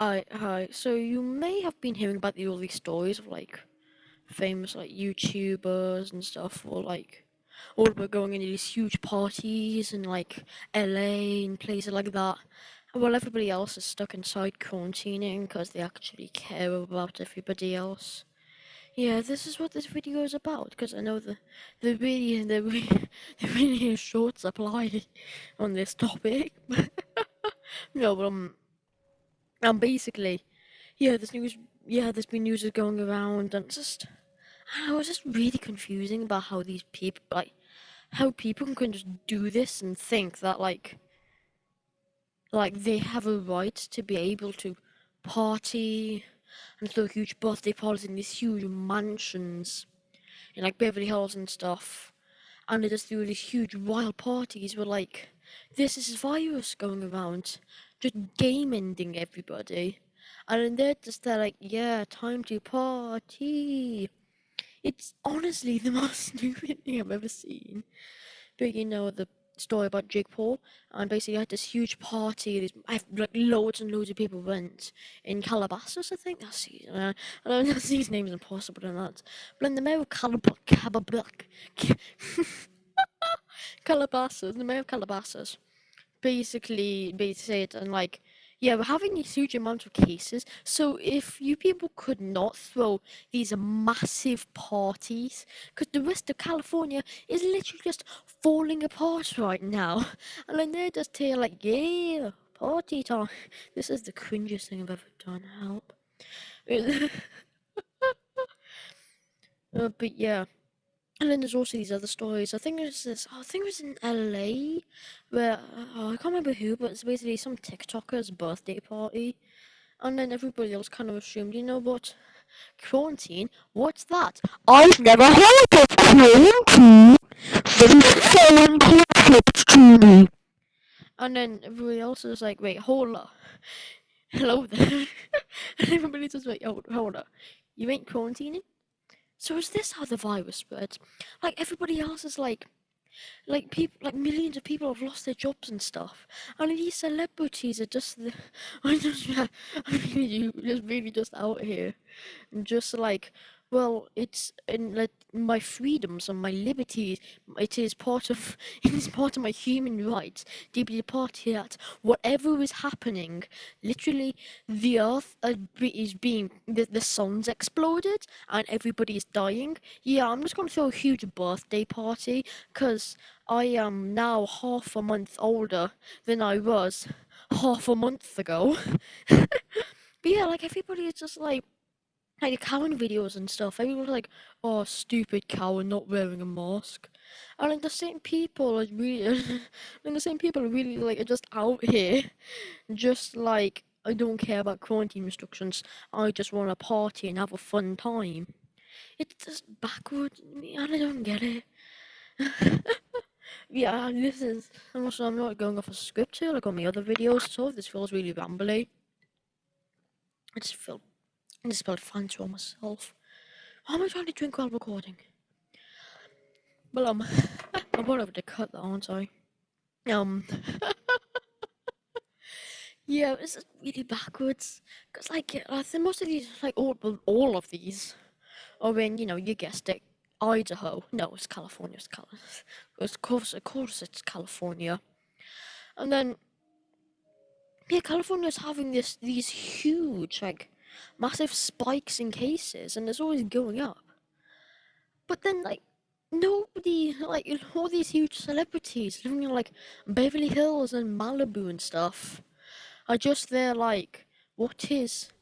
Hi. So you may have been hearing about all these stories of famous YouTubers and stuff, or all about going into these huge parties in LA and places like that. While everybody else is stuck inside quarantining because they actually care about everybody else. Yeah, this is what this video is about. Because I know the really is short supply on this topic. No, but basically. Yeah, there's been news going around, and I don't know, it's just really confusing about how these people, how people can just do this and think that, they have a right to be able to party and throw huge birthday parties in these huge mansions in, Beverly Hills and stuff, and they just do these huge wild parties where, this is virus going around, just game ending everybody. And then they're like, yeah, time to party. It's honestly the most stupid thing I've ever seen. But you know the story about Jake Paul, and basically had this huge party. Loads and loads of people went in Calabasas, I think. I don't know, his name is impossible than that. But in the mayor of Calabasas, the mayor of Calabasas, basically said, and yeah, we're having these huge amounts of cases, so if you people could not throw these massive parties, because the rest of California is literally just falling apart right now, and then they're just here yeah, party time. This is the cringiest thing I've ever done. Help. But yeah. And then there's also these other stories. I think there's this. I think it was in LA, where I can't remember who, but it's basically some TikToker's birthday party, and then everybody else kind of assumed, you know what, quarantine? What's that? I've never heard of quarantine. Very foreign concept to me. And then everybody else is like, wait, hold up, hello there, and everybody's just like, oh, hold up, you ain't quarantining? So is this how the virus spreads? Everybody else is people, millions of people have lost their jobs and stuff, and these celebrities are just the, I just, yeah, I really, just really just out here, and just well, it's in my freedoms and my liberties. It is part of it is part of my human rights to be a party that whatever is happening, literally, the earth is being the sun's exploded and everybody is dying. Yeah, I'm just gonna throw a huge birthday party because I am now half a month older than I was half a month ago. But yeah, everybody is just the cowing videos and stuff. Everyone's like, "Oh, stupid cow and not wearing a mask," and the same people are really, and the same people are really are just out here, just I don't care about quarantine restrictions. I just want to party and have a fun time. It's just backwards, and I don't get it. Yeah, this is. And also, I'm not going off a script here like on my other videos, so if this feels really rambly, I just felt fun to myself. Why am I trying to drink while recording? Well, I'm about to cut that, aren't I? Um, yeah, this is really backwards. Cause I think most of these, all of these, are in, you guessed it, Idaho. No, it's California. Of course, it's California. And then, yeah, California's having these huge, massive spikes in cases, and it's always going up. But then, nobody, all these huge celebrities living in, Beverly Hills and Malibu and stuff are just there, what is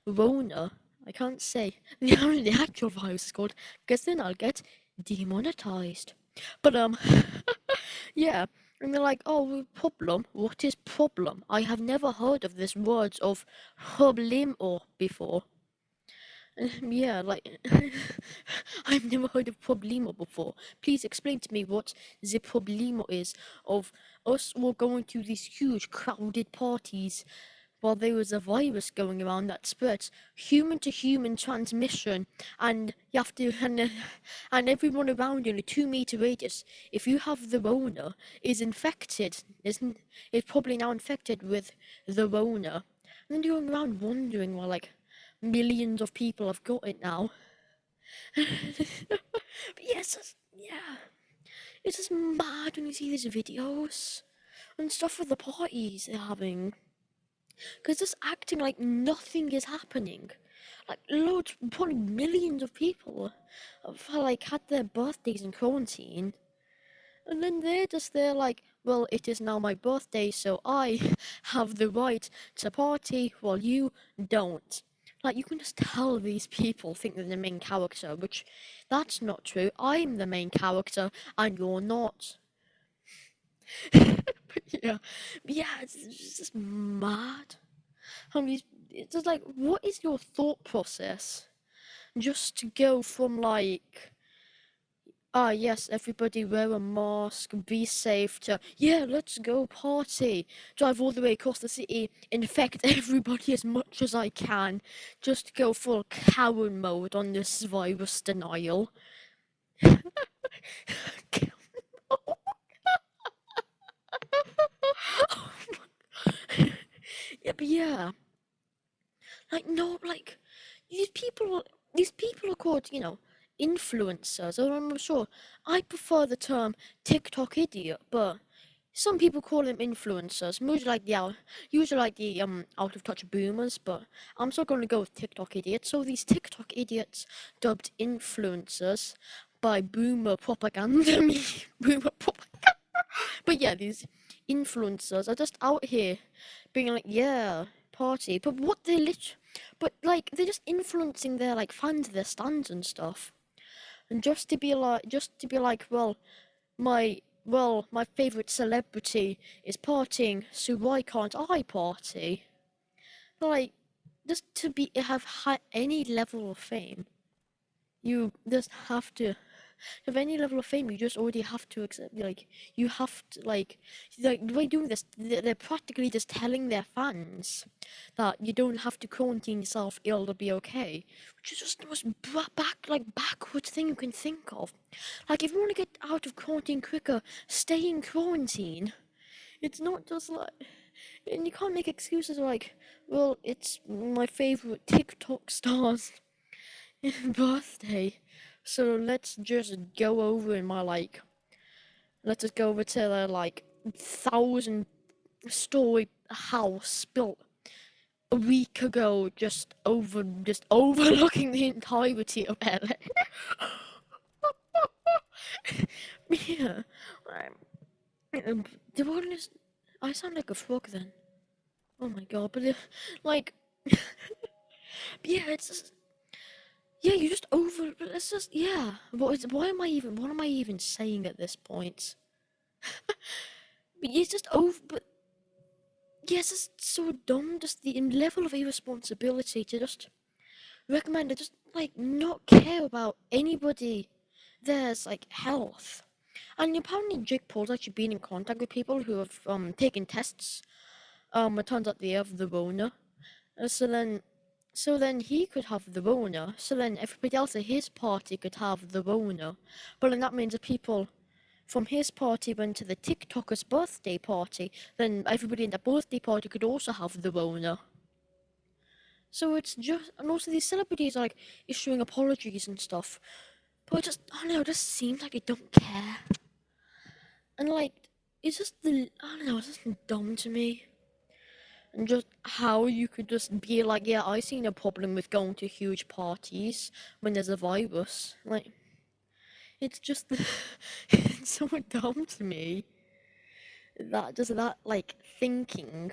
Rona? I can't say. The actual virus is called, because then I'll get demonetized. But, yeah. And they're like, oh, problem? What is problem? I have never heard of this word of problemo before. Yeah, I've never heard of problema before. Please explain to me what the problema is of us all going to these huge crowded parties while there was a virus going around that spreads human to human transmission, and you have to and everyone around you in a 2 meter radius, if you have the Rona, is infected, is probably now infected with the Rona. And then you're going around wondering why, like, millions of people have got it now. But yeah, it's just mad when you see these videos and stuff with the parties they're having. Because just acting like nothing is happening. Like, loads, probably millions of people have, like, had their birthdays in quarantine. And then they're just there like, well, it is now my birthday, so I have the right to party while you don't. Like, you can just tell these people think they're the main character, which that's not true. I'm the main character, and you're not. Yeah, it's just mad. I mean, it's just like, what is your thought process? Just to go from like, ah, yes, everybody wear a mask, be safe, to, yeah, let's go party. Drive all the way across the city, infect everybody as much as I can. Just go full Karen mode on this virus denial. Yeah, but yeah, like, no, like, these people, these people are called, influencers. I'm sure I prefer the term TikTok idiot, but some people call them influencers. Usually like the out of touch boomers, but I'm still going to go with TikTok idiots. So these TikTok idiots, dubbed influencers by boomer propaganda, boomer propaganda. But yeah, these influencers are just out here being like, yeah, party. But like they're just influencing their like fans, their stands and stuff. And just to be like, my favorite celebrity is partying, so why can't I party? Like, just to be have any level of fame, you just have any level of fame. You just already have to accept, like, you have to like by doing this, they're practically just telling their fans that you don't have to quarantine yourself, it'll be okay, which is just the most backwards thing you can think of. Like, if you want to get out of quarantine quicker, stay in quarantine. It's not just like, and you can't make excuses like, well, it's my favorite TikTok star's birthday, so let's just go over to their like 1,000-story house built a week ago, just overlooking the entirety of LA. Yeah, the one is, I sound like a frog then. Oh my god, but like, yeah, it's just, yeah, you just over, but it's just, yeah. What am I even saying at this point? But it's just over, but yeah, it's just so dumb, just the level of irresponsibility to just recommend to just, like, not care about anybody there's, like, health. And apparently Jake Paul's actually been in contact with people who have, taken tests. It turns out they have the Rona. So then he could have the Rona. So then everybody else at his party could have the Rona. But then that means that people from his party went to the TikToker's birthday party. Then everybody in the birthday party could also have the Rona. So it's just, and also these celebrities are like issuing apologies and stuff. But it just, I don't know, it just seems like they don't care. And like, I don't know, it's just dumb to me. And just how you could just be like, yeah, I see no problem with going to huge parties when there's a virus. Like, it's just, it's so dumb to me. That, like, thinking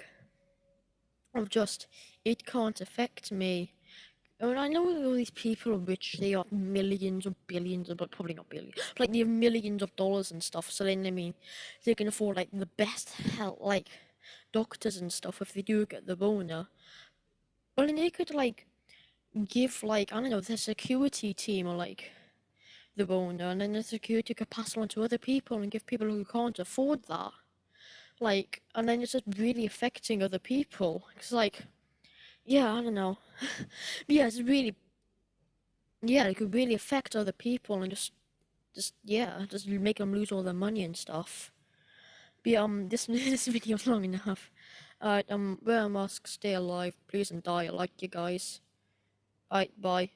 of just, it can't affect me. I mean, I know all these people are rich, they have millions or billions, but probably not billions, but like they have millions of dollars and stuff, so then, I mean, they can afford like the best help, like doctors and stuff if they do get the Rona. But then they could like give like, I don't know, the security team or like the Rona, and then the security could pass it on to other people and give people who can't afford that. Like, and then it's just really affecting other people. It's like, yeah, I don't know. Yeah, it's really, yeah, it could really affect other people and just make them lose all their money and stuff. But this this video's long enough. Alright, wear a mask, stay alive, please and die. I like you guys. Alright, bye.